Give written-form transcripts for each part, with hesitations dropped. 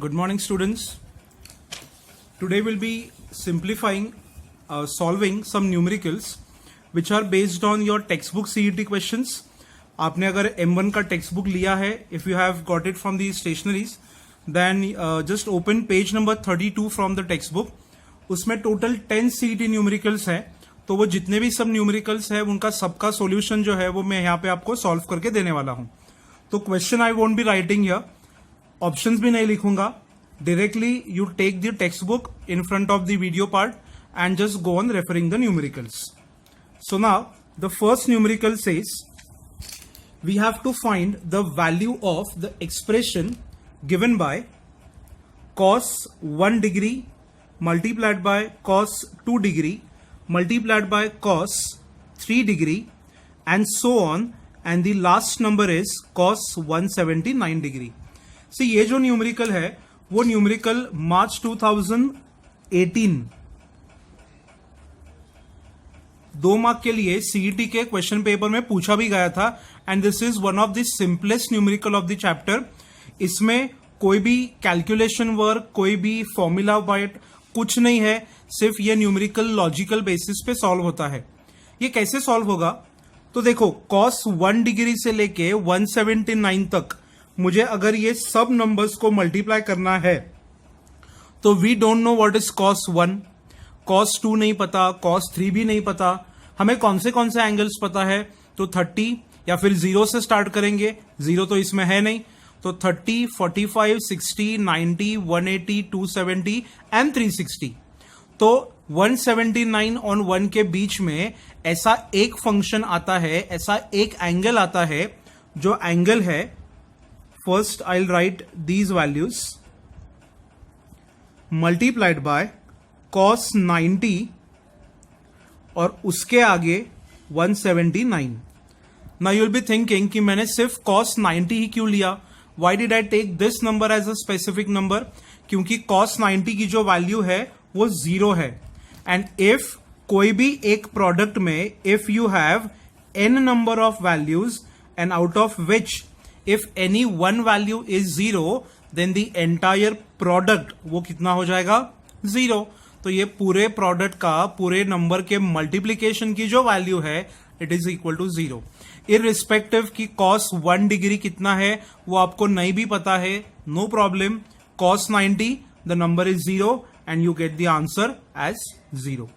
Good morning, students. Today we'll be simplifying, solving some numericals which are based on your textbook CET questions. आपने अगर M1 का textbook लिया है, if you have got it from the stationaries, then just open page number 32 from the textbook. उसमें total 10 CET numericals है, तो वो जितने भी सब न्यूमेरिकल्स है उनका सबका सॉल्यूशन जो है वो मैं यहाँ पे आपको सॉल्व करके देने वाला हूँ. तो question I won't be writing here, options भी नहीं लिखूंगा. Directly you take the text book in front of the video part and just go on referring the numericals. So now the first numerical says we have to find the value of the expression given by cos 1 degree multiplied by cos 2 degree multiplied by cos 3 degree and so on, and the last number is cos 179 degree. See, ये जो numerical है वो numerical मार्च 2018 2 mark के लिए CET के question paper में पूछा भी गया था. And this is one of the simplest numerical of the chapter. इसमें कोई भी कैलकुलेशन वर्क, कोई भी फॉर्मूला बाइट कुछ नहीं है, सिर्फ ये न्यूमेरिकल लॉजिकल बेसिस पे सॉल्व होता है. ये कैसे सॉल्व होगा? तो देखो, cos 1 डिग्री से लेके 179 तक मुझे अगर ये सब नंबर्स को मल्टीप्लाई करना है तो we don't know what is cos 1, cos 2 नहीं पता, cos 3 भी नहीं पता. हमें कौन से एंगल्स पता है? तो 30 या फिर 0 से स्टार्ट करेंगे. 0 तो इसमें है नहीं, तो 30, 45, 60, 90, 180, 270 एंड 360. तो 179 और 1 के बीच में ऐसा एक फंक्शन आता है, ऐसा एक एंगल आता है जो एंगल है, first I will right these values, multiplied by cos 90 और उसके आगे 179. Now you will be thinking कि मैंने सिर्फ cos 90 ही क्यों लिया? Why did I take this number as a specific number? क्योंकि cos 90 की जो वैल्यू है वो 0 है. एंड इफ कोई भी एक प्रोडक्ट में if you have n number of values and out of which if any one value is 0, then the entire product वो कितना हो जाएगा? 0. तो ये पूरे प्रोडक्ट का पूरे नंबर के मल्टीप्लीकेशन की जो वैल्यू है it is equal to 0. Irrespective की cos 1 डिग्री कितना है वो आपको नहीं भी पता है, no problem. cos 90 the number is 0 and you get the answer as 0.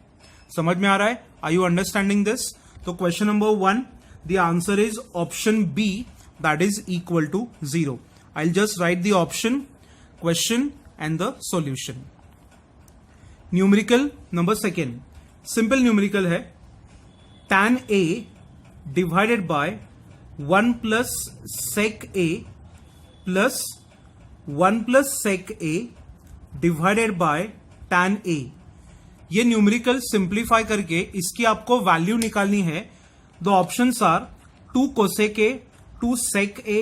समझ में आ रहा है? Are you understanding this? तो question number 1, the answer is option B, that is equal to 0. I will just write the option, question and the solution. Numerical number second, simple numerical है. tan A divided by 1 plus sec A plus 1 plus sec A divided by tan A. ये numerical simplify करके इसकी आपको value निकालनी है. The options are 2 cosec A, 2 sec A,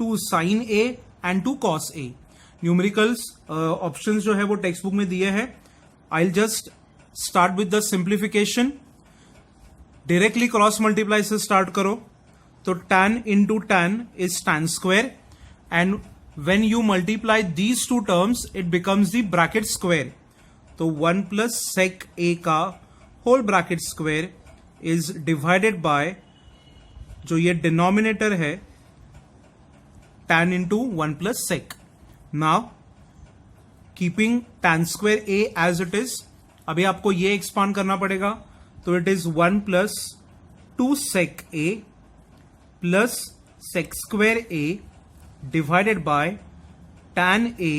2 sin A and 2 cos A. Numericals options जो है वो text book में दिए हैं. I will just start with the simplification. Directly cross multiply से स्टार्ट करो. तो tan into tan is tan square and when you multiply these two terms it becomes the bracket square. तो 1 plus sec A का whole bracket square is divided by जो ये denominator है tan into 1 plus sec. Now keeping tan square A as it is, अभी आपको ये expand करना पड़ेगा. तो it is 1 plus 2 sec A plus sec square A divided by tan A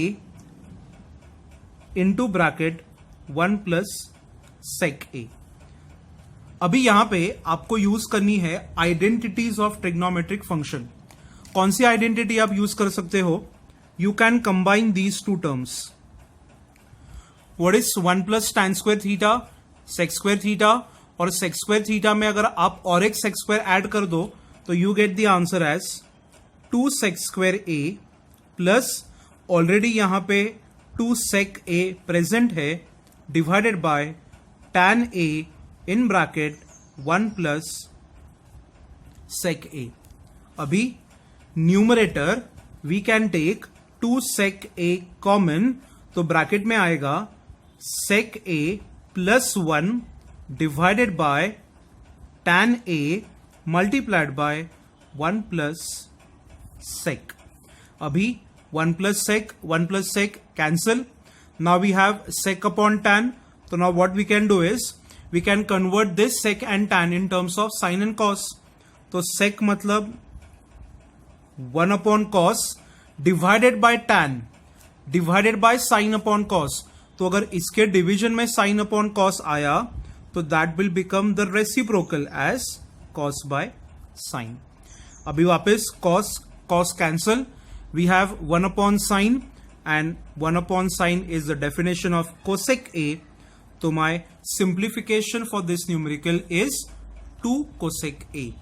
into bracket 1 plus sec A. अभी यहां पे आपको यूज करनी है आइडेंटिटीज ऑफ ट्रिग्नोमेट्रिक फंक्शन. कौन सी आइडेंटिटी आप यूज कर सकते हो? You can combine these two terms. What is 1 plus tan square theta, sec square theta, और sec स्क्वायर थीटा में अगर आप और एक sec स्क्वायर ऐड कर दो तो you get the answer as 2 sec square A plus already यहां पे 2 sec A प्रेजेंट है divided by tan A in bracket 1 plus sec A. अभी numerator we can take 2 sec a common, तो bracket में आएगा sec a plus 1 divided by tan a multiplied by 1 plus sec. अभी 1 plus sec cancel. Now we have sec upon tan. So now what we can do is we can convert this sec and tan in terms of sin and cos. तो sec मतलब 1 upon cos divided by tan divided by sin upon cos. तो अगर इसके division में sin upon cos आया तो that will become the reciprocal as cos by sin. अभी वापस cos cancel. We have 1 upon sine and 1 upon sine is the definition of cosec A. So my simplification for this numerical is 2 cosec A,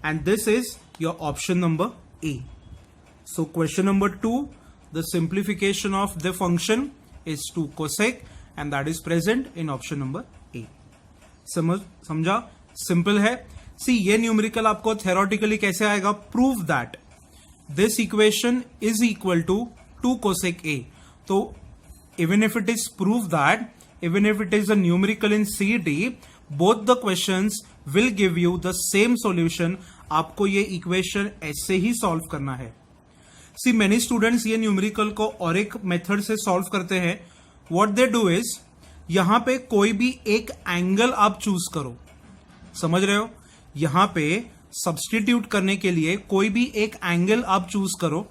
and this is your option number A. So question number 2, the simplification of the function is 2 cosec and that is present in option number A. समझा? Simple है. See ये numerical आपको theoretically कैसे आएगा? Prove that this equation is equal to 2 cosec A. So even if it is proved that, even if it is a numerical in CD, both the questions will give you the same solution. आपको ये equation ऐसे ही solve करना है. See many students ये numerical को और एक method से solve करते हैं. What they do is यहां पे कोई भी एक एंगल आप चूज करो. समझ रहे हो? यहां पे सब्सटीट्यूट करने के लिए कोई भी एक एंगल आप चूज करो.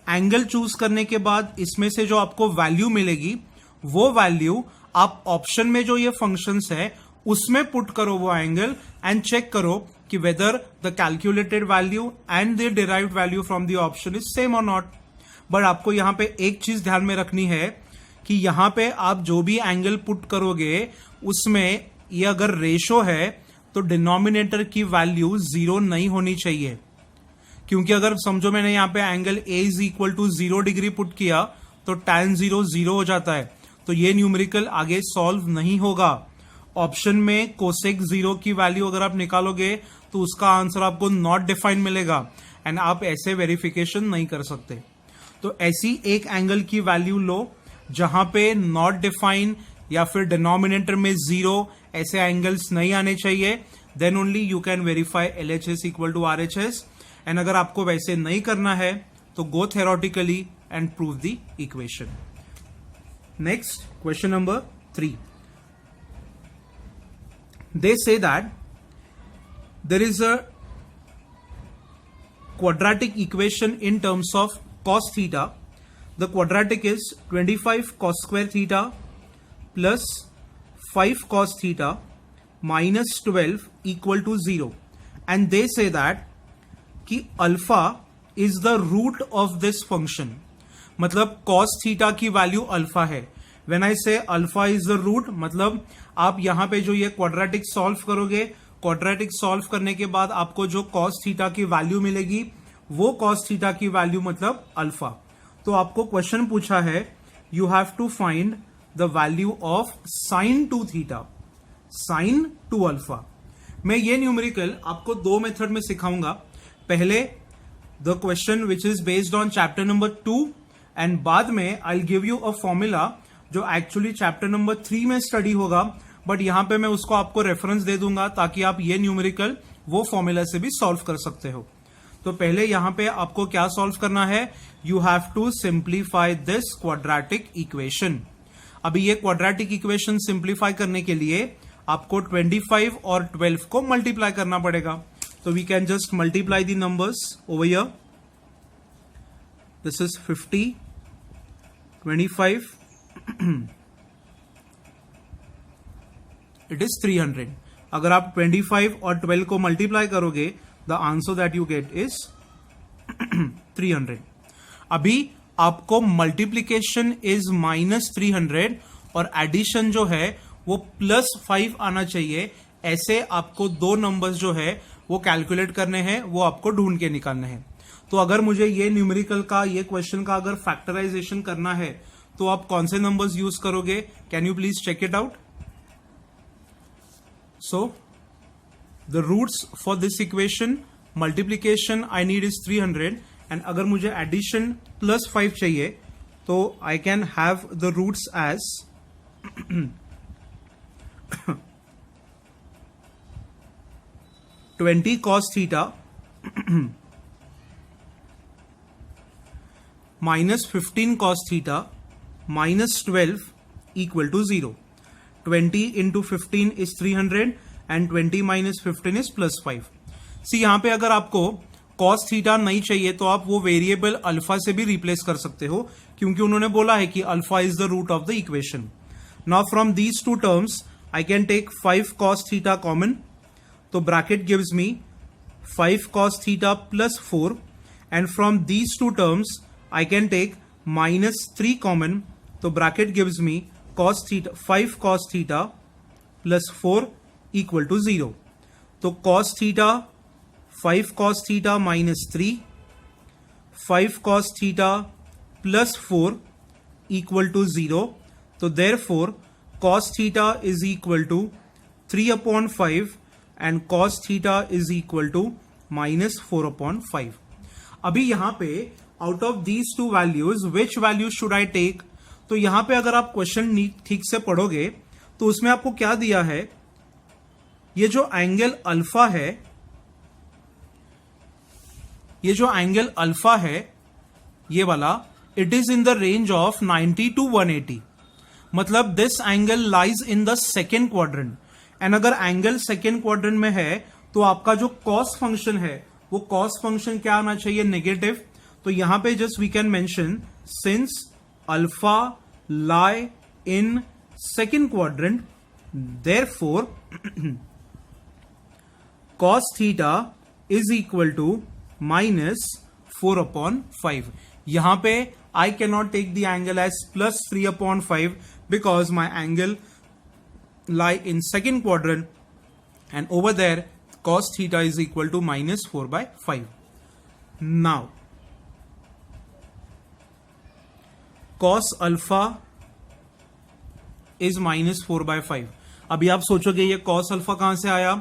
एंगल चूज करने के बाद इसमें से जो आपको वैल्यू मिलेगी वो वैल्यू आप ऑप्शन में जो ये फंक्शंस है उसमें पुट करो वो एंगल एंड चेक करो कि whether the calculated value and the derived value from the option is same और नॉट. बट आपको यहां पे एक चीज ध्यान में रखनी है कि यहां पे आप जो भी एंगल पुट करोगे उसमें ये अगर रेशो है तो डिनोमिनेटर की वैल्यू 0 नहीं होनी चाहिए. क्योंकि अगर समझो मैंने यहां पे angle A is equal to 0 degree put किया तो tan 0 0 हो जाता है. तो ये न्यूमेरिकल आगे सॉल्व नहीं होगा. ऑप्शन में कोसेक 0 की वैल्यू अगर आप निकालोगे तो उसका आंसर आपको नॉट डिफाइन मिलेगा एंड आप ऐसे वेरिफिकेशन नहीं कर सकते. तो ऐसी एक एंगल की वैल्यू लो जहां पे नॉट डिफाइन या फिर डिनोमिनेटर में 0 ऐसे एंगल्स नहीं आने चाहिए. Then only you can verify LHS equal to RHS. And अगर आपको वैसे नहीं करना है तो go theoretically and prove the equation. Next question number 3. They say that there is a quadratic equation in terms of cos theta. The quadratic is 25 cos square theta plus 5 cos theta minus 12 equal to 0. And they say that कि alpha is the root of this function. मतलब cos theta की value alpha है. When I say alpha is the root, मतलब आप यहां पे जो ये क्वाड्रेटिक सॉल्व करोगे, क्वाड्रेटिक सॉल्व करने के बाद आपको जो cos थीटा की वैल्यू मिलेगी वो cos थीटा की वैल्यू मतलब अल्फा. तो आपको क्वेश्चन पूछा है you have to find the value of sine two theta, sine two alpha. मैं ये न्यूमेरिकल आपको 2 मेथड में सिखाऊंगा. पहले the question which is based on chapter number 2 and बाद में I give you a formula जो एक्चुअली चैप्टर नंबर 3 में स्टडी होगा, बट यहां पे मैं उसको आपको रेफरेंस दे दूंगा ताकि आप ये न्यूमेरिकल वो फॉर्मूला से भी सॉल्व कर सकते हो. तो पहले यहां पे आपको क्या सॉल्व करना है, you have to simplify this quadratic equation. अभी ये क्वाड्रेटिक इक्वेशन सिंप्लीफाई करने के लिए आपको 25 और 12 को मल्टीप्लाई करना पड़ेगा. तो we can just multiply the numbers over here. This is 50, 25, it is 300. अगर आप 25 और 12 को मल्टीप्लाई करोगे the answer that you get is 300. अभी आपको मल्टीप्लीकेशन इज -300 और एडिशन जो है वो +5 आना चाहिए. ऐसे आपको 2 नंबर्स जो है वो कैलकुलेट करने हैं, वो आपको ढूंढ के निकालने हैं. तो अगर मुझे ये न्यूमेरिकल का ये क्वेश्चन का अगर फैक्टराइजेशन करना है तो आप कौन से नंबर्स यूज करोगे? Can you please check it out. So the roots for this equation, multiplication I need is 300 and अगर मुझे addition +5 चाहिए तो I can have the roots as 20 cos theta minus 15 cos theta minus 12 equal to 0. 20 into 15 is 300 and 20 minus 15 is plus 5. सी यहां पे अगर आपको cos theta नहीं चाहिए तो आप वो वेरिएबल अल्फा से भी रिप्लेस कर सकते हो, क्योंकि उन्होंने बोला है कि alpha is the root of the equation. Now from these two terms I can take 5 cos theta common, तो bracket gives me 5 cos theta plus 4, and from these two terms I can take minus 3 common, तो bracket gives me cos theta 5 cos theta plus 4 equal to 0. तो cos theta 5 cos theta minus 3, 5 cos theta plus 4 equal to 0. तो therefore cos theta is equal to 3/5 and cos theta is equal to minus 4/5. अभी यहां पे out of these two values which value should I take? तो यहां पे अगर आप question ठीक से पढ़ोगे तो उसमें आपको क्या दिया है, ये जो एंगल अल्फा है, ये जो एंगल अल्फा है ये वाला, it is in the range of 90 to 180. मतलब this angle lies in the second quadrant, and अगर एंगल सेकेंड क्वाड्रेंट में है तो आपका जो कॉस फंक्शन है वो कॉस फंक्शन क्या आना चाहिए? नेगेटिव. तो यहां पे just we can mention since alpha lie in second quadrant, therefore cos theta is equal to minus 4/5. यहां पे I cannot take the angle as plus 3/5 because my angle lie in second quadrant, and over there cos theta is equal to minus 4/5. Now cos alpha is minus 4/5. अभी आप सोचोगे ये cos alpha कहां से आया?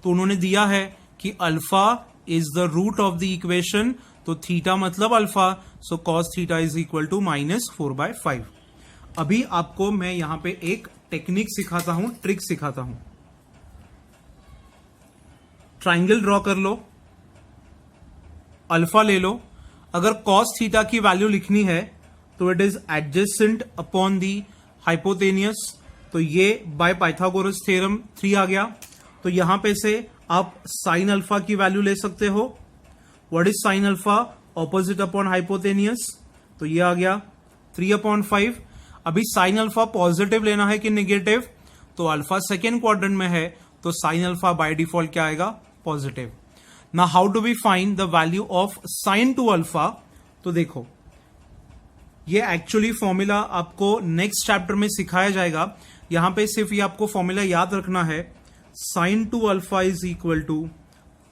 तो उन्होंने दिया है कि alpha is the root of the equation, तो थीटा मतलब alpha, so cos theta is equal to minus 4/5. अभी आपको मैं यहां पे एक टेक्निक सिखाता हूं, ट्रिक सिखाता हूं. ट्राइंगल ड्रॉ कर लो, अल्फा ले लो. अगर cos थीटा की वैल्यू लिखनी है तो it is adjacent upon the hypotenuse, तो ये बाय पाइथागोरस थ्योरम 3 आ गया. तो यहां पे से आप साइन अल्फा की वैल्यू ले सकते हो. What is sine alpha? Opposite upon hypotenuse, तो ये आ गया 3/5. अभी साइन अल्फा पॉजिटिव लेना है कि नेगेटिव? तो अल्फा सेकेंड क्वाड्रेंट में है तो साइन अल्फा बाय डिफॉल्ट क्या आएगा? Positive. Now how do we find the value of sine two alpha? तो देखो ये एक्चुअली फॉर्मूला आपको नेक्स्ट चैप्टर में सिखाया जाएगा. यहां पे सिर्फ ये आपको फॉर्मूला याद रखना है. Sine two alpha is equal to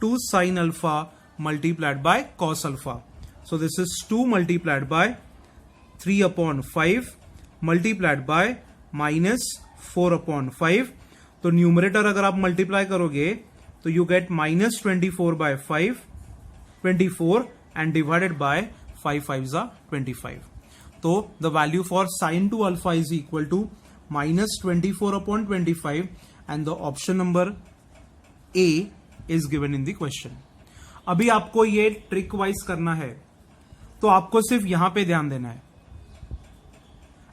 2 sine alpha multiplied by cos alpha. So this is 2 multiplied by 3/5 multiplied by minus 4/5. तो न्यूमरेटर अगर आप मल्टीप्लाई करोगे तो you gate minus 24/5 24 and divided by 5 5s are 25. तो the value for sin 2 alpha is equal to minus 24/25 and the option number A is given in the question. अभी आपको ये trick wise करना है तो आपको सिर्फ यहां पे ध्यान देना है.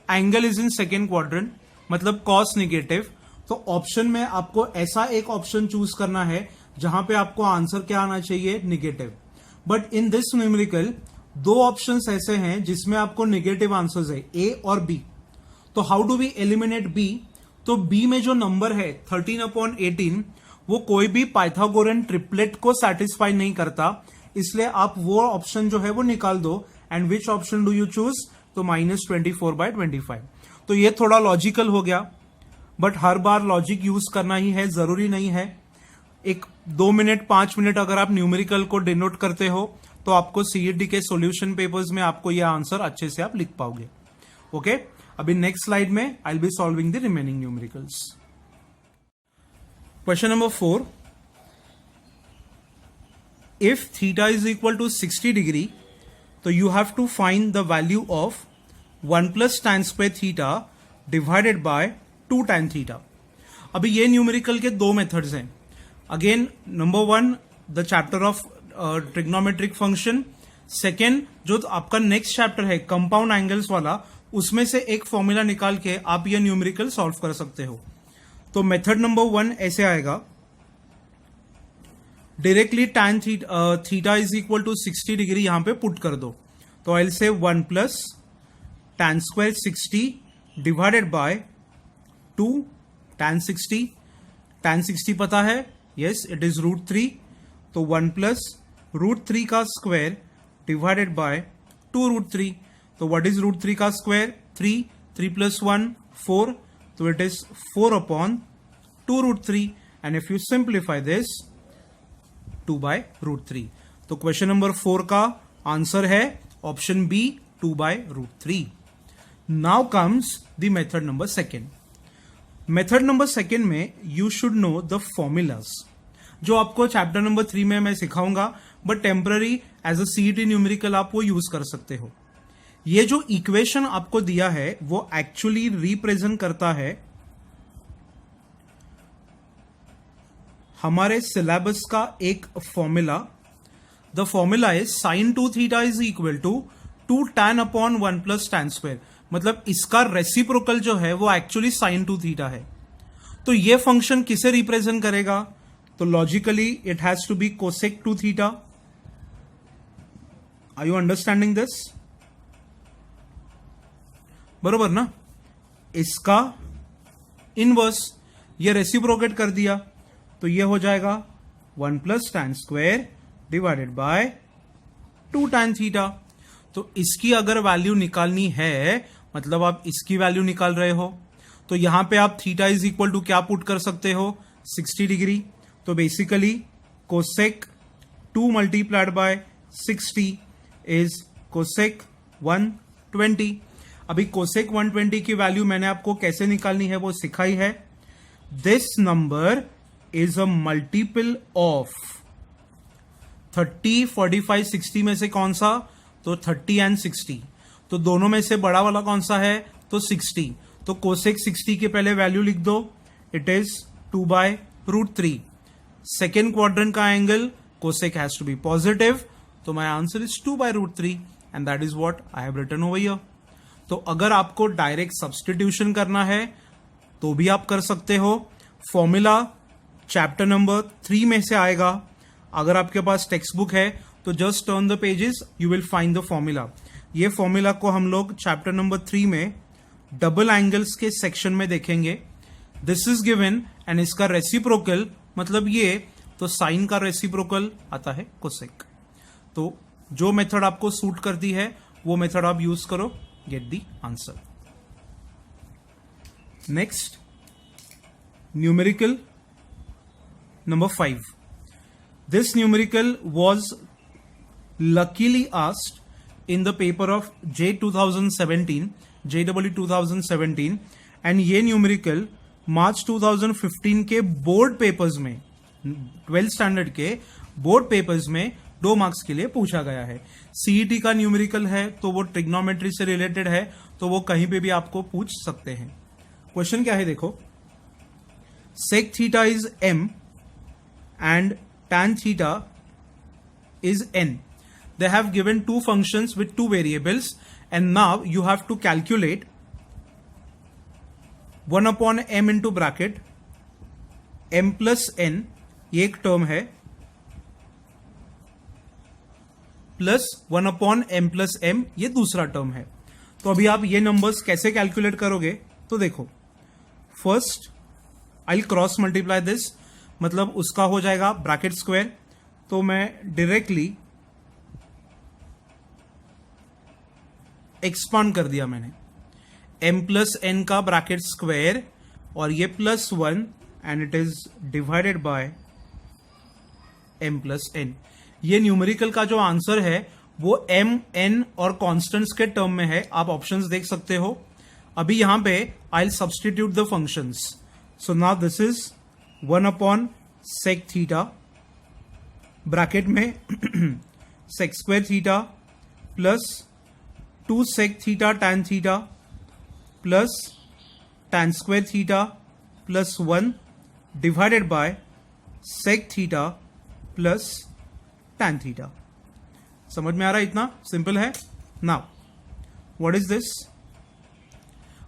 Angle is in second quadrant मतलब कॉस नेगेटिव, तो ऑप्शन में आपको ऐसा एक ऑप्शन चूज करना है जहां पे आपको आंसर क्या आना चाहिए? Negative. But in this numerical 2 options ऐसे हैं जिसमें आपको नेगेटिव आंसर्स है, ए और बी. तो how do we eliminate B? तो बी में जो नंबर है 13/18 वो कोई भी पाइथागोरन ट्रिपलेट को सेटिस्फाई नहीं करता, इसलिए आप वो ऑप्शन जो है वो निकाल दो. And which option do you choose? तो माइनस 24/25. तो ये थोड़ा लॉजिकल हो गया, but her bar logic use करना ही है, जरूरी नहीं है. एक 2 मिनट 5 मिनट अगर आप न्यूमेरिकल को डिनोट करते हो तो आपको सीईटी के सॉल्यूशन पेपर्स में आपको ये आंसर अच्छे से आप लिख पाओगे. ओके, अभी नेक्स्ट स्लाइड में I will be solving the remaining numericals. Question number 4. If theta is equal to 60 degree, so you have to find the value of 1 plus tan square theta divided by 2 tan theta. अभी ये numerical के दो methods हैं। Again number 1 the chapter of trigonometric function, second जो आपका next chapter है compound angles वाला, उसमें से एक फॉर्मूला निकाल के आप ये न्यूमेरिकल सॉल्व कर सकते हो। तो मेथड नंबर 1 ऐसे आएगा, directly tan theta is equal to 60 degree यहां पे पुट कर दो। तो I will say 1 plus tan square 60 divided by 2 tan 60। tan 60 पता है, यस इट इज √3। तो 1 प्लस √3 का स्क्वायर डिवाइडेड बाय 2√3। तो व्हाट इज √3 का स्क्वायर? 3, 3 प्लस 1 4, तो it is 4 upon 2√3 and if you simplify this 2/√3। तो क्वेश्चन नंबर 4 का answer है option B 2/√3। Now comes the method number 2। Method number 2 में you should know the formulas, जो आपको chapter number 3 में मैं सिखाऊंगा, but temporary as a CET numerical आप वो यूज कर सकते हो। ये जो इक्वेशन आपको दिया है वो एक्चुअली रिप्रेजेंट करता है हमारे सिलेबस का एक formula. The formula is sin 2 theta is equal to 2 tan upon 1 plus tan square. मतलब इसका रेसिप्रोकल जो है वो एक्चुअली sin 2 थीटा है। तो ये फंक्शन किसे रिप्रेजेंट करेगा? तो logically it has to be cosec 2 theta. Are you understanding this? बरोबर ना? इसका इनवर्स ये रेसिप्रोकेट कर दिया, तो ये हो जाएगा 1 plus tan square divided by 2 tan theta. तो इसकी अगर वैल्यू निकालनी है, मतलब आप इसकी वैल्यू निकाल रहे हो, तो यहां पे आप थीटा इज इक्वल टू क्या पुट कर सकते हो? 60 डिग्री। तो basically cosec 2 multiplied by 60 is cosec 120। अभी कोसेक 120 की वैल्यू मैंने आपको कैसे निकालनी है वो सिखाई है। This number is a multiple of 30, 45, 60 में से कौन सा? तो 30 एंड 60। तो दोनों में से बड़ा वाला कौन सा है? तो 60। तो कोसेक 60 के पहले वैल्यू लिख दो, इट इज 2/√3। सेकेंड क्वाड्रेंट का angle cosec has to be positive, तो my answer is 2/√3 and that is what I have written over here. तो अगर आपको डायरेक्ट सब्सटीट्यूशन करना है तो भी आप कर सकते हो। फॉर्मूला चैप्टर नंबर 3 में से आएगा। अगर आपके पास टेक्स्ट बुक है तो just turn the pages, you will find the formula. ये फॉर्मूला को हम लोग चैप्टर नंबर 3 में डबल एंगल्स के सेक्शन में देखेंगे। दिस इज गिवन एंड इसका रेसिप्रोकल मतलब ये, तो साइन का रेसिप्रोकल आता है कोसेक। तो जो मेथड आपको सूट करती है वो मेथड आप यूज करो, get the answer. Next, numerical number 5. This numerical was luckily asked in the paper of JEE 2017, and ये numerical मार्च 2015 के बोर्ड पेपर्स में, 12th स्टैंडर्ड के बोर्ड पेपर्स में 2 मार्क्स के लिए पूछा गया है। सीईटी का न्यूमेरिकल है तो वो ट्रिग्नोमेट्री से रिलेटेड है, तो वो कहीं पे भी आपको पूछ सकते हैं। क्वेश्चन क्या है देखो, sec theta is m and tan theta is n. They have given 2 functions with 2 variables and now you have to calculate 1 upon m into bracket m plus n, ये एक टर्म है, plus 1 upon m plus m, ये दूसरा term है। तो अभी आप ये नंबर्स कैसे कैलकुलेट करोगे? तो देखो, first I cross multiply this, मतलब उसका हो जाएगा ब्रैकेट स्क्वायर। तो मैं डायरेक्टली एक्सपांड कर दिया मैंने, m प्लस n का ब्रैकेट स्क्वायर और ये +1 and it is divided bye m plus n। ये न्यूमेरिकल का जो आंसर है वो m, n और कॉन्स्टेंट्स के टर्म में है। आप ऑप्शंस देख सकते हो। अभी यहां पे I will substitute the functions. So now this is 1 upon sec theta, bracket में sec square theta plus 2 sec theta tan theta plus tan square theta plus 1 divided by sec theta plus tan theta. समझ में आ रहा है? इतना simple है. Now what is this?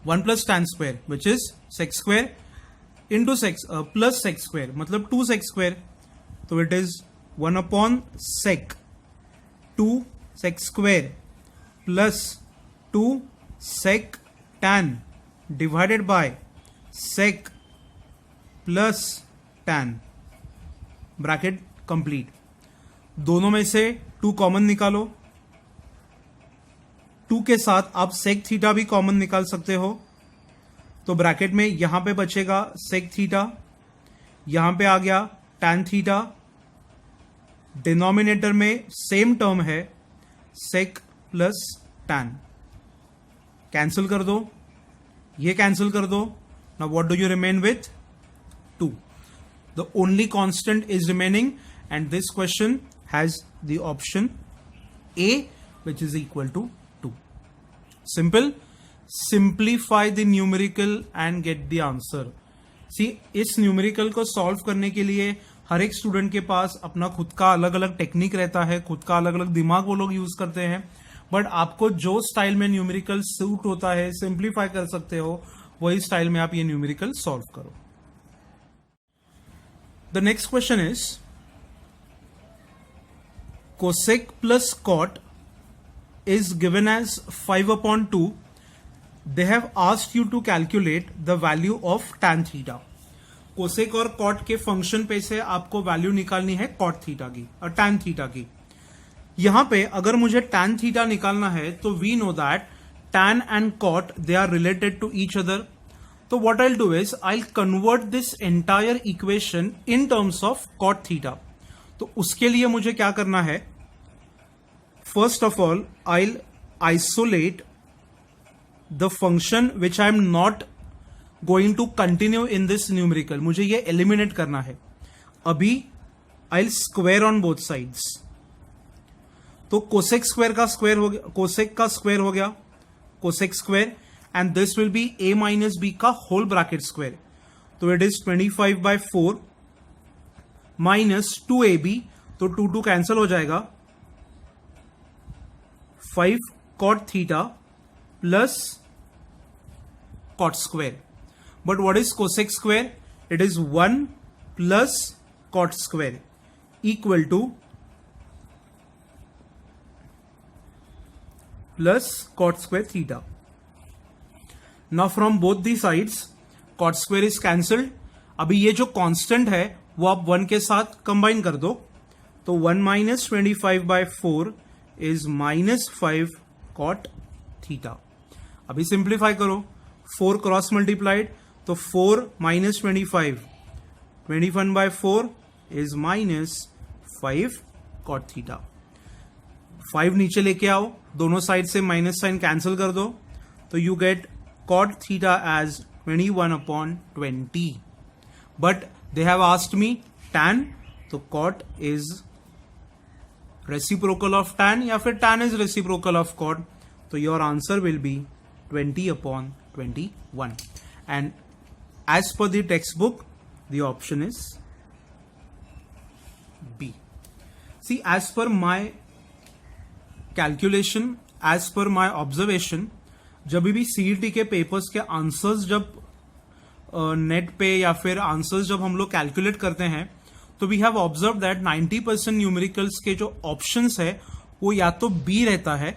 1 plus tan square which is sec square into sec plus sec square मतलब 2 sec square. तो it is 1 upon sec 2 sec square plus 2 sec tan divided by sec plus tan. Bracket complete. दोनों में से 2 common निकालो. 2 के साथ आप sec theta भी कॉमन निकाल सकते हो. तो ब्रैकेट में यहां पे बचेगा sec थीटा, यहां पे आ गया tan थीटा. डिनोमिनेटर में सेम टर्म है sec प्लस tan. कैंसिल कर दो, ये कैंसिल कर दो. Now what do you remain with? 2. The only constant is remaining and this question has the option A which is equal to 2. Simple. Simplify the numerical and get the answer. See, इस numerical को solve करने के लिए हर एक student के पास अपना खुद का अलग अलग टेक्निक रहता है, खुद का अलग अलग दिमाग वो लोग यूज करते हैं. बट आपको जो स्टाइल में न्यूमेरिकल सूट होता है, सिंप्लीफाई कर सकते हो, वही स्टाइल में आप ये न्यूमेरिकल सॉल्व करो. The next question is cosec plus cot is given as 5 upon 2. They have asked you to calculate the value of tan theta. cosec और cot के फंक्शन पे से आपको वैल्यू निकालनी है cot थीटा की और tan थीटा की. यहां पे अगर मुझे tan थीटा निकालना है तो we know that tan and cot they are related to each other. So what I'll do is I'll convert this entire equation in terms of cot theta. तो उसके लिए मुझे क्या करना है? First of all, I'll isolate the function which I'm not going to continue in this numerical. मुझे ये eliminate करना है. अभी I'll square on both sides. तो cosec square का स्क्वायर हो गया, cosec का स्क्वायर हो गया, cosec square. And this will be a minus b का whole bracket square. तो it is 25 by 4 minus 2ab. तो 2 कैंसिल हो जाएगा. 5 cot theta plus cot square. But what is cosec square? It is 1 plus cot square equal to plus cot square theta. Now from both the sides cot square is cancelled. अभी ये जो constant है वो आप 1 के साथ combine कर दो. तो 1 minus 25 by 4 is minus 5 cot theta. अभी सिंप्लीफाई करो. 4 क्रॉस मल्टीप्लाइड तो 4 minus 25, 21 by 4 is minus 5 cot theta. 5 नीचे लेके आओ, दोनों साइड से माइनस साइन कैंसिल कर दो. तो you gate cot theta as 21 upon 20. But they have asked me tan, तो cot is reciprocal of tan या फिर tan is reciprocal of cot. तो your answer will be 20 upon 21. And as per the textbook, the option is B. See, as per my calculation, as per my observation, जब भी CET के papers के answers जब net पे या फिर answers जब हम लोग कैलकुलेट करते हैं तो we have observe that 90% numericals के जो ऑप्शंस है वो या तो बी रहता है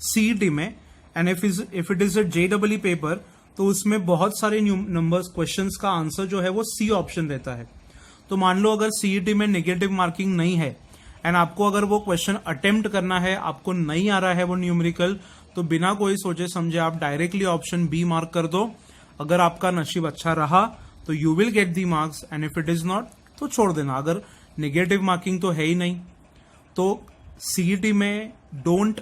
सीईटी में. And if it is a JW paper तो उसमें बहुत सारे नंबर्स क्वेश्चंस का आंसर जो है वो सी ऑप्शन रहता है. तो मान लो अगर सीईटी में नेगेटिव मार्किंग नहीं है एंड आपको अगर वो क्वेश्चन अटेम्प्ट करना है, आपको नहीं आ रहा है वो न्यूमेरिकल, तो बिना कोई सोचे समझे आप डायरेक्टली ऑप्शन बी मार्क कर दो. अगर आपका नसीब अच्छा रहा तो you will get the marks and if it is not तो छोड़ देना. अगर नेगेटिव मार्किंग तो है ही नहीं तो सीईटी में don't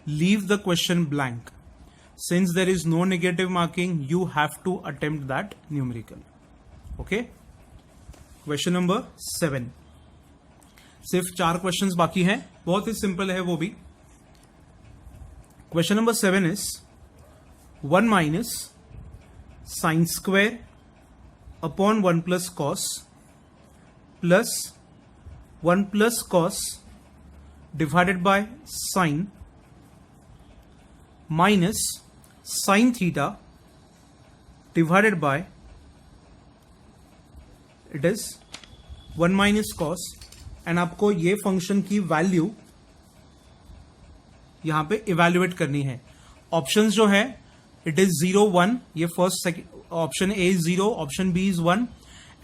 leave the question blank. Since there is no negative marking you have to attempt that numerical. Okay, question number 7. सिर्फ 4 क्वेश्चंस बाकी हैं, बहुत ही सिंपल है वो भी. Question number 7 is 1 minus sine square upon 1 plus cos plus 1 plus cos divided by sine minus sine theta divided by, it is 1 minus cos, and आपको ये function की वैल्यू यहां पे इवेल्युएट करनी है. ऑप्शंस जो है इट इज 0 1, ये first option A is 0, option B is 1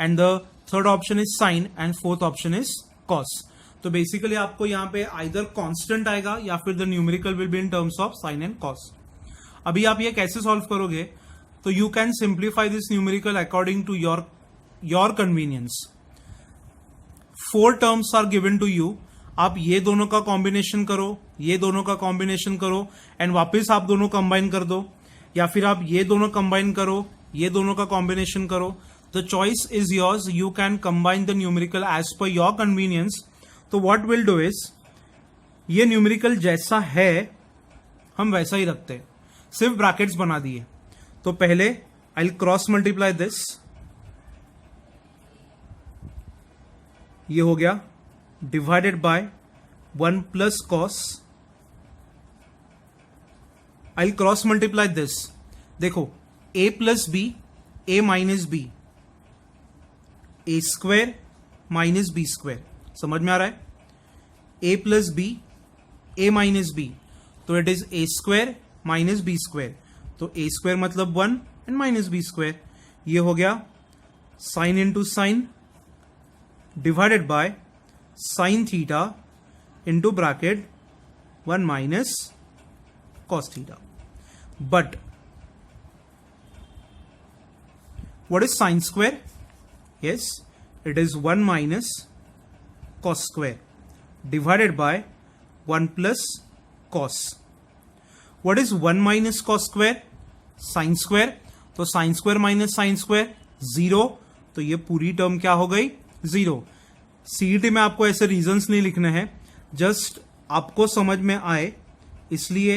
and the third option is sine and fourth option is cos. तो बेसिकली आपको यहां पे आइदर कांस्टेंट आएगा या फिर the numerical will be in terms of sine and cos. अभी आप ये कैसे सॉल्व करोगे? तो you can simplify this numerical according to your convenience. 4 terms are given to you. आप ये दोनों का कॉम्बिनेशन करो, ये दोनों का कॉम्बिनेशन करो एंड वापस आप दोनों कंबाइन कर दो, या फिर आप ये दोनों कंबाइन करो, ये दोनों का कॉम्बिनेशन करो. The choice is yours. You can combine the numerical as per your convenience. तो व्हाट विल डू इज, ये न्यूमेरिकल जैसा है हम वैसा ही रखते हैं, सिर्फ ब्रैकेट्स बना दिए. तो पहले I will cross multiply this, ये हो गया divided by 1 plus cos. I will cross multiply this. देखो a plus B, a minus B, A square minus B square. समझ में आ रहा है? a plus B, a minus B, तो it is a square minus B square. तो a square मतलब 1 and minus B square. ये हो गया sine into sine divided by sine theta into bracket 1 minus cos theta. But what is sine square? Yes, it is 1 minus cos square divided by 1 plus cos. What is 1 minus cos square? Sine square. तो sin square minus sin square 0. तो ये पूरी term क्या हो गई? 0. CET में आपको ऐसे रीजंस नहीं लिखने हैं, जस्ट आपको समझ में आए इसलिए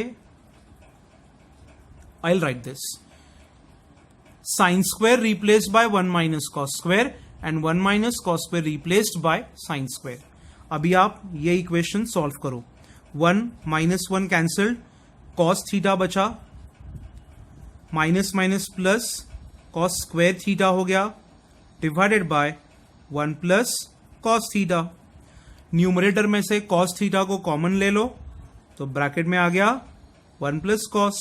आई will right this. Sin square replaced by 1 minus cos square and 1 minus cos square replaced by sin square. अभी आप ये इक्वेशन सॉल्व करो. 1 minus 1 कैंसल्ड, cos थीटा बचा, minus minus plus cos square theta हो गया divided by 1 plus cos theta. Numerator में से cos theta को कॉमन ले लो तो ब्रैकेट में आ गया 1 plus cos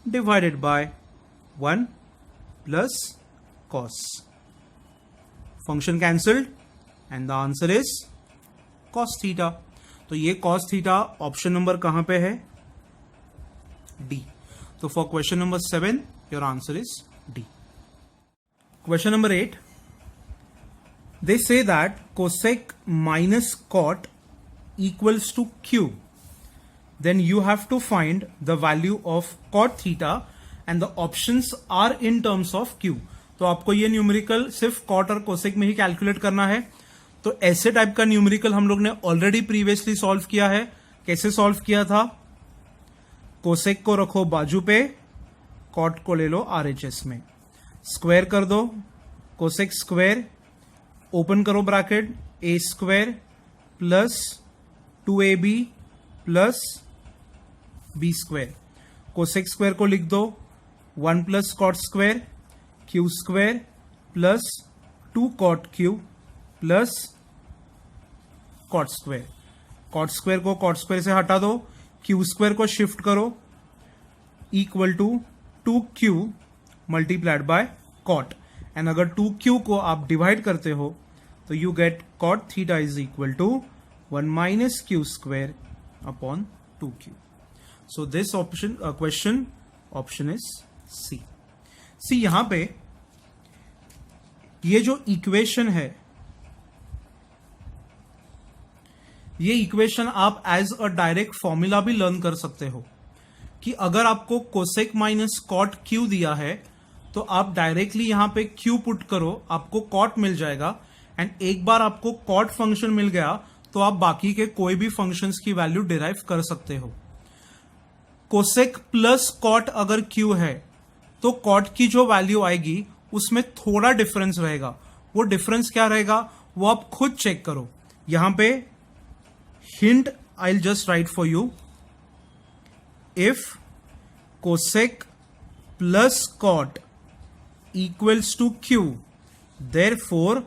divided by 1 plus cos. Function cancelled and the answer is cos theta. तो ये cos थीटा ऑप्शन नंबर कहां पे है? डी. तो for question number 7 your answer is D. Question number 8, they say that cosec minus cot equals to q. Then you have to find the value of cot theta and the options are in terms of Q. तो आपको ये numerical सिर्फ cot और cosec में ही calculate करना है. तो ऐसे टाइप का न्यूमेरिकल हम लोग ने ऑलरेडी प्रीवियसली सॉल्व किया है. कैसे सॉल्व किया था? कोसेक को रखो बाजू पे, कॉट को ले लो आरएचएस में, स्क्वायर कर दो, कोसेक स्क्वायर, ओपन करो bracket, A square plus 2ab plus B square. Cosec square को लिख दो 1 plus cot square, Q square plus 2 cot Q plus cot square. Cot square को कॉट स्क्वायर से हटा दो, क्यू स्क्वायर को शिफ्ट करो, equal to 2q multiplied by cot. And अगर 2q को आप डिवाइड करते हो तो you get cot theta is equal to 1 minus Q square upon 2q. So this option option is C. See यहां पे ये जो इक्वेशन है, ये इक्वेशन आप एज अ डायरेक्ट फॉर्मूला भी लर्न कर सकते हो कि अगर आपको कोसेक माइनस कॉट क्यू दिया है तो आप डायरेक्टली यहां पे क्यू पुट करो, आपको कॉट मिल जाएगा. एंड एक बार आपको कॉट फंक्शन मिल गया तो आप बाकी के कोई भी फंक्शंस की वैल्यू डिराइव कर सकते हो. कोसेक प्लस कॉट अगर क्यू है तो कॉट की जो वैल्यू आएगी उसमें थोड़ा डिफरेंस रहेगा। वो डिफरेंस क्या रहेगा वो आप खुद चेक करो। यहां पे hint I will just write for you, if cosec plus cot equals to Q, therefore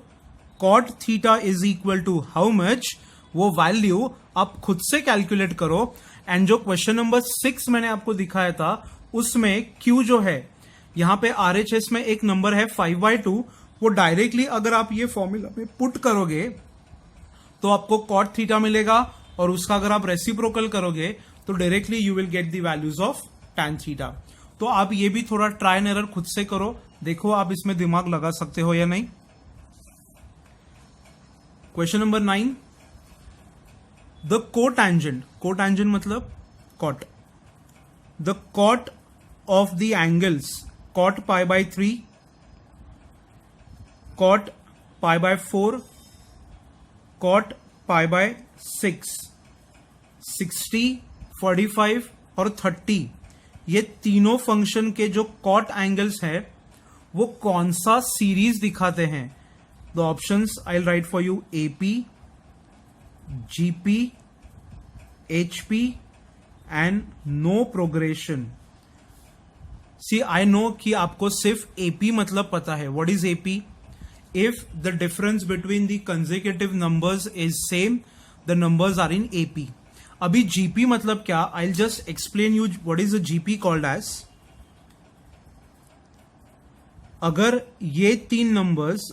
cot theta is equal to how much, वो वैल्यू आप खुद से कैलकुलेट करो। एंड जो क्वेश्चन नंबर 6 मैंने आपको दिखाया था उसमें Q जो है यहां पे RHS में एक नंबर है 5/2, वो डायरेक्टली अगर आप ये फॉर्मूला में पुट करोगे तो आपको कॉट थीटा मिलेगा और उसका अगर आप रेसिप्रोकल करोगे तो directly you will get the values of tan theta. तो आप ये भी थोड़ा ट्राई एंड एरर खुद से करो, देखो आप इसमें दिमाग लगा सकते हो या नहीं। क्वेश्चन नंबर 9, द कोटैंजेंट मतलब cot, the cot of the angles cot π/3, cot π/4, cot π/6, 60, 45 और 30, ये तीनों फंक्शन के जो कॉट एंगल्स है वो कौन सा सीरीज दिखाते हैं। The options I will write for you, AP, GP, HP and no progression. See I know कि आपको सिर्फ AP मतलब पता है। What is AP? If the difference between the consecutive numbers is same, the numbers are in AP। अभी GP मतलब क्या, I will just explain you what is a GP called as. अगर ये तीन नंबर्स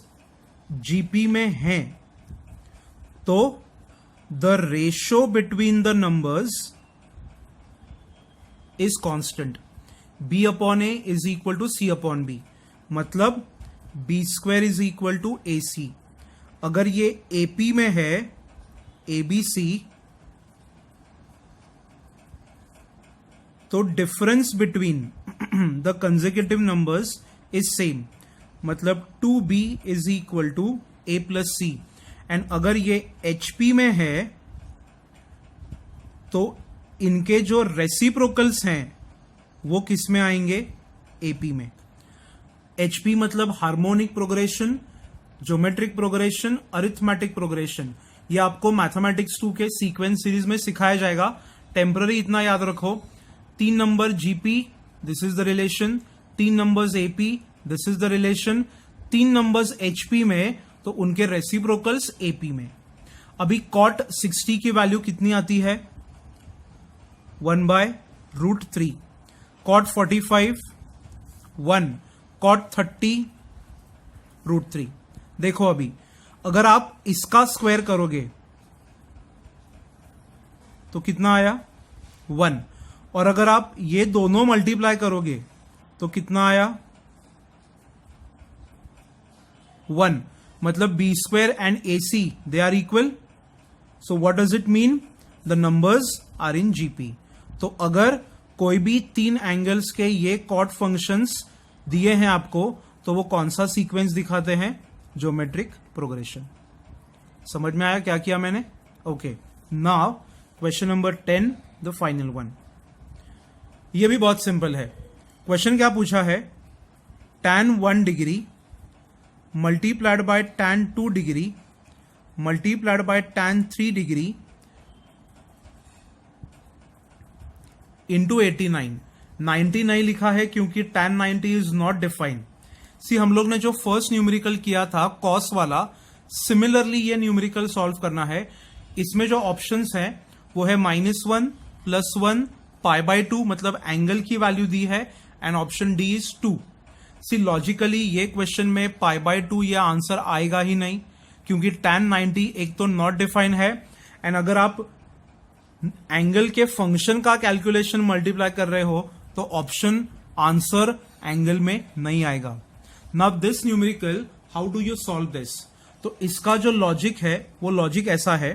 GP में हैं तो the ratio between the numbers is constant. B upon A is equal to C upon B, मतलब B square is equal to AC। अगर ये AP में है ABC तो difference between the consecutive numbers is same, मतलब 2B is equal to A plus C। And अगर ये HP में है तो इनके जो रेसिप्रोकल्स हैं वो किस में आएंगे, AP में। HP मतलब harmonic progression, geometric progression, arithmetic progression. ये आपको मैथमेटिक्स 2 के सीक्वेंस सीरीज में सिखाया जाएगा। टेम्पररी इतना याद रखो, 3 number GP, this is the relation, 3 numbers AP, this is the relation, 3 numbers HP में तो उनके रेसिप्रोकल्स AP में। अभी कॉट 60 की वैल्यू कितनी आती है, 1/√3, कॉट 45 1, कॉट 30 √3। देखो अभी अगर आप इसका स्क्वायर करोगे तो कितना आया 1, और अगर आप ये दोनों मल्टीप्लाई करोगे तो कितना आया 1, मतलब B square and AC they are equal. So what does it mean? The numbers are in GP. तो अगर कोई भी 3 एंगल्स के ये कॉट फंक्शंस दिए हैं आपको तो वो कौन सा सीक्वेंस दिखाते हैं, ज्योमेट्रिक प्रोग्रेशन। समझ में आया क्या किया मैंने? Okay, now question number 10, the final one. ये भी बहुत सिंपल है। क्वेश्चन क्या पूछा है, tan 1 degree multiplied by tan 2 degree multiplied by tan 3 degree into 89। 99 लिखा है क्योंकि tan 90 is not defined। सी हम लोग ने जो फर्स्ट न्यूमेरिकल किया था कॉस वाला, सिमिलरली ये न्यूमेरिकल सॉल्व करना है। इसमें जो ऑप्शंस हैं वो है -1, +1, π/2 मतलब एंगल की वैल्यू दी है, and option D is 2। See logically ये क्वेश्चन में π/2 ये आंसर आएगा ही नहीं क्योंकि tan 90 एक तो नॉट डिफाइन है, एंड अगर आप एंगल के फंक्शन का कैलकुलेशन मल्टीप्लाई कर रहे हो तो ऑप्शन आंसर एंगल में नहीं आएगा। Now this numerical, how do you solve this? तो इसका जो लॉजिक है वो लॉजिक ऐसा है,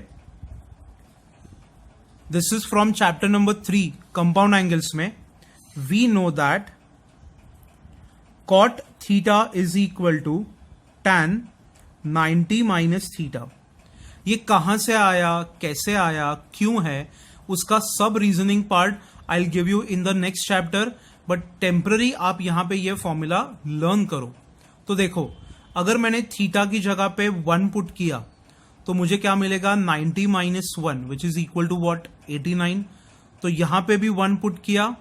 this is from chapter number 3 compound angles में। We know that cot theta is equal to tan 90 minus theta। ये कहां से आया, कैसे आया, क्यों है, उसका सब reasoning part I will give you in the next chapter, but temporary आप यहां पे ये फॉर्मूला लर्न करो। तो देखो, अगर मैंने थीटा की जगह पे 1 पुट किया तो मुझे क्या मिलेगा, 90 minus 1 which is equal to what, 89। तो यहां पे भी 1 पुट किया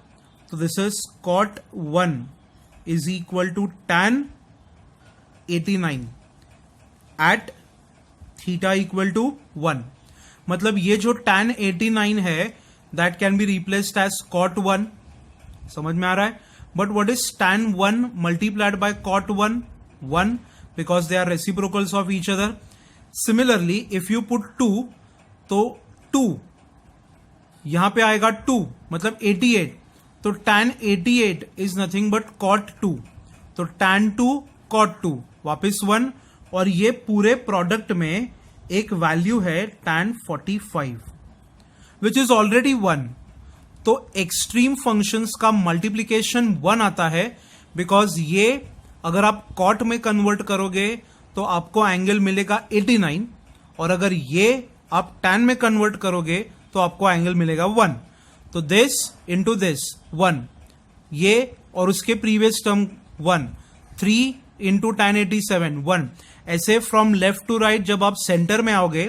तो this is cot 1 is equal to tan 89 at theta equal to 1। मतलब ये जो tan 89 है that can be replaced as cot 1। समझ में आ रहा है? But what is tan 1 multiplied by cot 1? 1, because they are reciprocals of each other. Similarly if you put 2 तो 2 यहां पे आएगा 2, मतलब 88। तो tan 88 is nothing but cot 2। तो tan 2 cot 2 वापस 1, और ये पूरे प्रोडक्ट में एक वैल्यू है tan 45 विच इज ऑलरेडी 1। तो एक्सट्रीम फंक्शंस का मल्टीप्लीकेशन 1 आता है, बिकॉज ये अगर आप cot में कन्वर्ट करोगे तो आपको एंगल मिलेगा 89, और अगर ये आप tan में कन्वर्ट करोगे तो आपको एंगल मिलेगा 1। तो दिस इंटू दिस 1, ये और उसके प्रीवियस टर्म 1, 3 इंटू tan 87 1। ऐसे फ्रॉम लेफ्ट टू राइट जब आप सेंटर में आओगे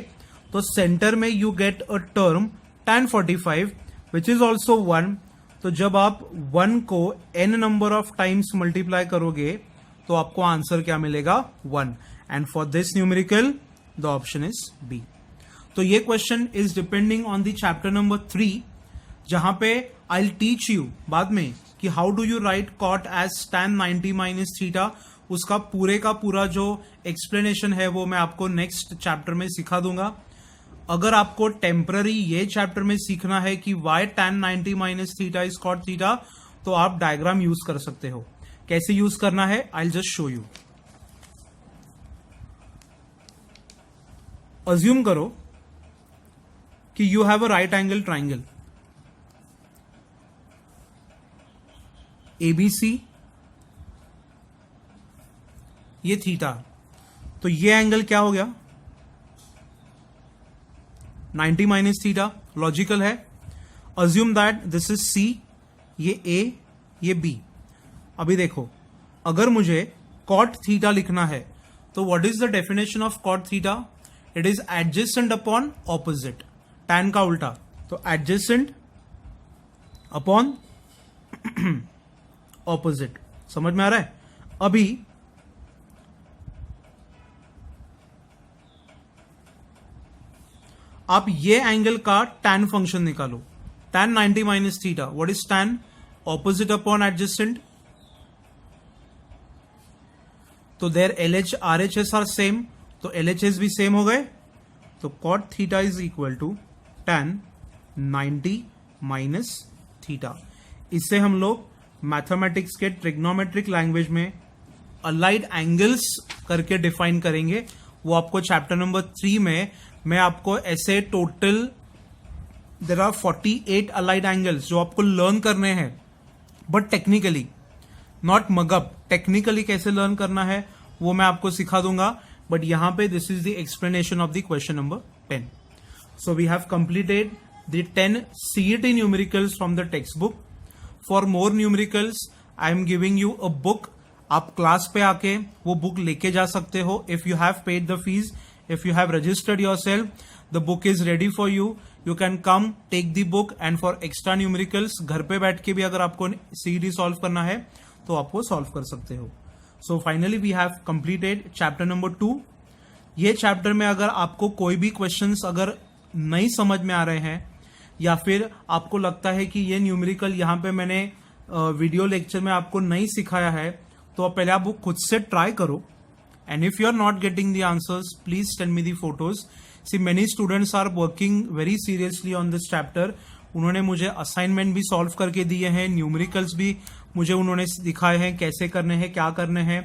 तो सेंटर में you get a term tan 45 which is also 1। तो जब आप 1 को n number of times multiply करोगे तो आपको आंसर क्या मिलेगा, 1। And for this numerical the option is B. तो ये question is depending on the chapter number 3, जहां पे आई विल टीच यू बाद में कि how do you write cot as tan 90 minus theta. उसका पूरे का पूरा जो एक्सप्लेनेशन है वो मैं आपको नेक्स्ट चैप्टर में सिखा दूंगा। अगर आपको टेम्पररी ये चैप्टर में सीखना है कि why tan 90 minus theta is cot theta, तो आप डायग्राम यूज कर सकते हो। कैसे यूज करना है आई will just show you. Assume करो कि you have a right angle triangle ABC, ये थीटा। तो ये एंगल क्या हो गया, 90 माइनस थीटा। लॉजिकल है। Assume that this is C, ये A, ये B। अभी देखो, अगर मुझे cot थीटा लिखना है तो what is the definition of cot theta? It is adjacent upon opposite, tan का उल्टा। तो एडजेसेंट अपॉन ऑपोजिट। समझ में आ रहा है? अभी आप ये एंगल का tan फंक्शन निकालो, tan 90 minus theta. What is tan? Opposite upon adjacent. तो there LH RHS are same, तो LHS भी सेम हो गए। तो cot theta is equal to tan 90 minus theta. इससे हम लोग मैथमेटिक्स के ट्रिग्नोमेट्रिक लैंग्वेज में अलाइड एंगल्स करके डिफाइन करेंगे। वो आपको चैप्टर नंबर 3 में मैं आपको ऐसे total there are 48 allied angles जो आपको लर्न करने हैं, but technically, not mug up. Technically कैसे लर्न करना है वो मैं आपको सिखा दूंगा, बट यहां पे this is the explanation of the question number 10. So we have completed the 10 CET numericals from the textbook. For more numericals, I am giving you a book. आप क्लास पे आके वो बुक लेके जा सकते हो. If you have paid the fees, if you have registered yourself, the book is ready for you. You can come take the book, and for extra numericals घर पे बैठ के भी अगर आपको CET सॉल्व करना है तो आप वो सॉल्व कर सकते हो. So finally we have completed chapter number 2. ये चैप्टर में अगर आपको कोई भी क्वेश्चंस अगर नहीं समझ में आ रहे हैं या फिर आपको लगता है कि ये न्यूमेरिकल यहाँ पे मैंने वीडियो लेक्चर में आपको नहीं सिखाया है, तो पहले आप वो खुद से ट्राई करो. And if you are not getting the answers, please send me the photos. See many students are working very seriously on this chapter. उन्होंने मुझे असाइनमेंट भी सॉल्व करके दिए हैं, न्यूमेरिकल्स भी मुझे उन्होंने दिखाए हैं कैसे करने हैं, क्या करने हैं,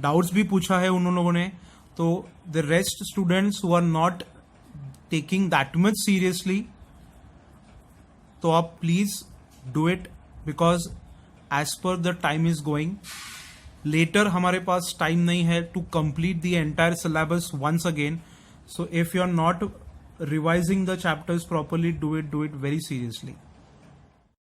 डाउट्स भी पूछा है उन लोगों ने. तो the rest students who are not taking that much seriously, तो आप please do it, because as per the time is going. Later हमारे पास टाइम नहीं है to complete the entire syllabus once again. So if you are not revising the chapters properly, do it very seriously.